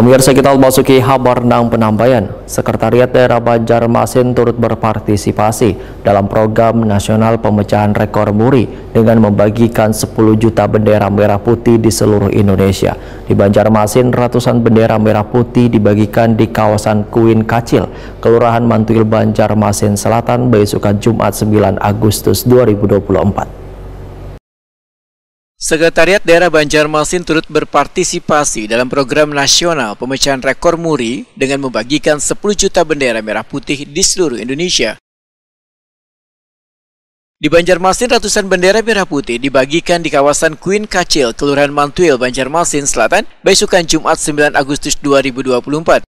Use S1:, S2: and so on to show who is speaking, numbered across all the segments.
S1: Pemirsa, kita memasuki kabar nang penambayan. Sekretariat Daerah Banjarmasin turut berpartisipasi dalam program nasional pemecahan rekor muri dengan membagikan 10 juta bendera merah putih di seluruh Indonesia. Di Banjarmasin, ratusan bendera merah putih dibagikan di kawasan Kuin Kacil, Kelurahan Mantuil, Banjarmasin Selatan, besokan Jumat 9 Agustus 2024.
S2: Sekretariat Daerah Banjarmasin turut berpartisipasi dalam program nasional pemecahan rekor muri dengan membagikan 10 juta bendera merah putih di seluruh Indonesia. Di Banjarmasin, ratusan bendera merah putih dibagikan di kawasan Kuin Kacil, Kelurahan Mantuil, Banjarmasin Selatan, besokan Jumat 9 Agustus 2024.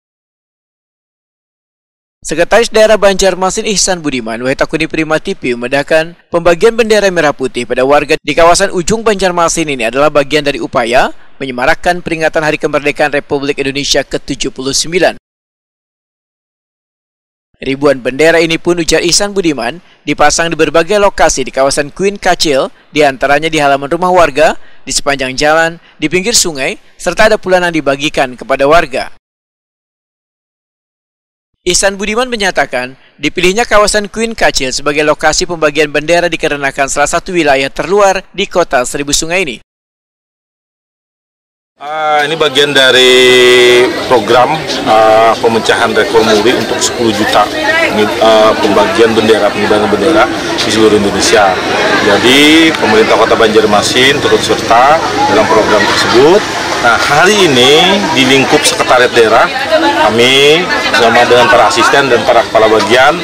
S2: Sekretaris Daerah Banjarmasin Ihsan Budiman Wetakuni Prima TV membedakan pembagian bendera merah putih pada warga di kawasan ujung Banjarmasin ini adalah bagian dari upaya menyemarakkan peringatan Hari Kemerdekaan Republik Indonesia ke-79. Ribuan bendera ini pun, ujar Ihsan Budiman, dipasang di berbagai lokasi di kawasan Kuin Kacil, diantaranya di halaman rumah warga, di sepanjang jalan, di pinggir sungai, serta ada pula yang dibagikan kepada warga. Ihsan Budiman menyatakan, dipilihnya kawasan Kuin Kacil sebagai lokasi pembagian bendera dikarenakan salah satu wilayah terluar di kota Seribu Sungai ini.
S3: Ini bagian dari program pemecahan rekor muri untuk 10 juta pembagian bendera, pengibaran bendera di seluruh Indonesia. Jadi pemerintah Kota Banjarmasin turut serta dalam program tersebut. Nah, hari ini di lingkup Sekretariat Daerah, kami bersama dengan para asisten dan para kepala bagian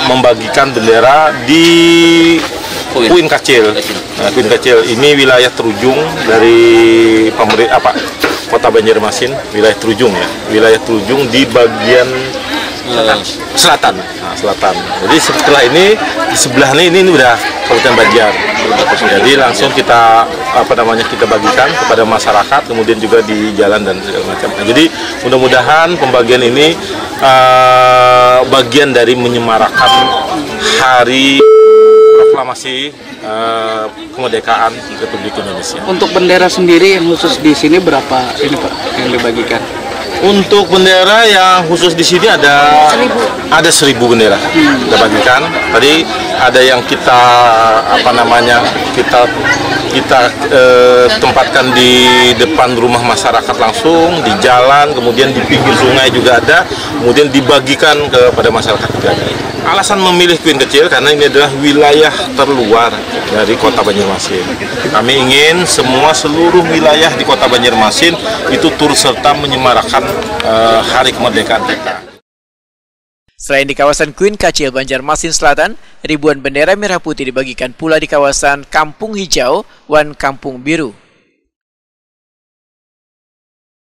S3: membagikan bendera di Kuin Kacil. Nah, Kuin Kacil ini wilayah terujung dari pemerintah Kota Banjarmasin, wilayah terujung ya, wilayah terujung di bagian selatan. Nah, selatan. Jadi setelah ini di sebelah ini udah Kabupaten Banjar. Jadi langsung kita kita bagikan kepada masyarakat, kemudian juga di jalan dan segala macam. Nah, jadi mudah-mudahan pembagian ini bagian dari menyemarakan Hari Proklamasi Kemerdekaan Republik Indonesia.
S4: Untuk bendera sendiri yang khusus di sini berapa ini Pak yang dibagikan?
S3: Untuk bendera yang khusus di sini ada 1.000 bendera kita bagikan. Tadi ada yang kita tempatkan di depan rumah masyarakat langsung, di jalan, kemudian di pinggir sungai juga ada, kemudian dibagikan kepada masyarakat juga ada. Alasan memilih Kuin Kacil karena ini adalah wilayah terluar dari Kota Banjarmasin. Kami ingin seluruh wilayah di Kota Banjarmasin itu turut serta menyemarakan Hari Kemerdekaan kita.
S2: Selain di kawasan Kuin Kacil, Banjarmasin Selatan, ribuan bendera merah putih dibagikan pula di kawasan Kampung Hijau, Wan Kampung Biru.